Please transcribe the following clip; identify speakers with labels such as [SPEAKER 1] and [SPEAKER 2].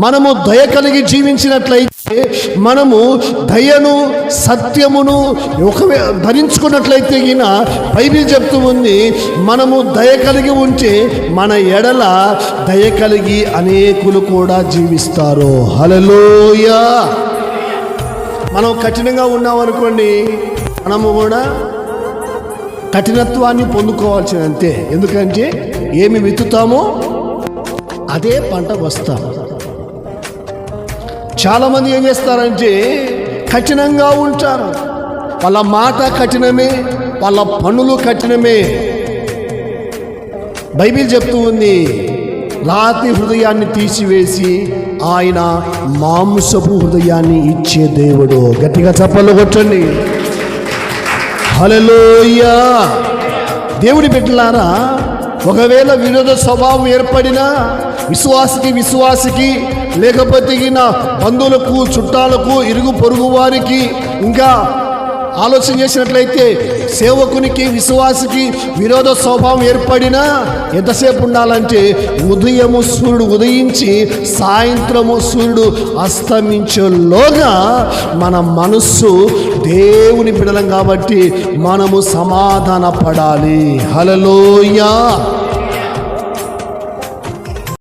[SPEAKER 1] మనము దయ కలిగి జీవించినట్లయితే, మనము దయను సత్యమును ధరించుకున్నట్లయితే గిన బైబిల్ చెప్తూ ఉంది, మనము దయ కలిగి ఉంటే మన ఎడల దయ కలిగి అనేకులు కూడా జీవిస్తారు. హల్లెలూయా. మనం కఠినంగా ఉన్నామనుకోండి, మనము కూడా కఠినత్వాన్ని పొందుకోవాల్సిందంతే. ఎందుకంటే ఏమి విత్తుతామో అదే పంట వస్తాం. చాలామంది ఏం చేస్తారంటే కఠినంగా ఉంటారు. వాళ్ళ మాట కఠినమే, వాళ్ళ పనులు కఠినమే. బైబిల్ చెప్తూ ఉంది, రాతి హృదయాన్ని తీసివేసి ఆయన మాంసపు హృదయాన్ని ఇచ్చే దేవుడు. గట్టిగా చప్పట్లు కొట్టండి. హల్లెలూయా. దేవుని బిడ్డలారా, ఒకవేళ విరోధ స్వభావం ఏర్పడినా విశ్వాసికి లేకపోతే బంధువులకు, చుట్టాలకు, ఇరుగు పొరుగు వారికి, ఇంకా ఆలోచన చేసినట్లయితే సేవకునికి, విశ్వాసికి విరోధ స్వభావం ఏర్పడినా ఎంతసేపు ఉండాలంటే ఉదయము సూర్యుడు ఉదయించి సాయంత్రము సూర్యుడు అస్తమించేలోగా మన మనస్సు దేవుని బిడలం కాబట్టి మనము సమాధాన పడాలి. హల్లెలూయా.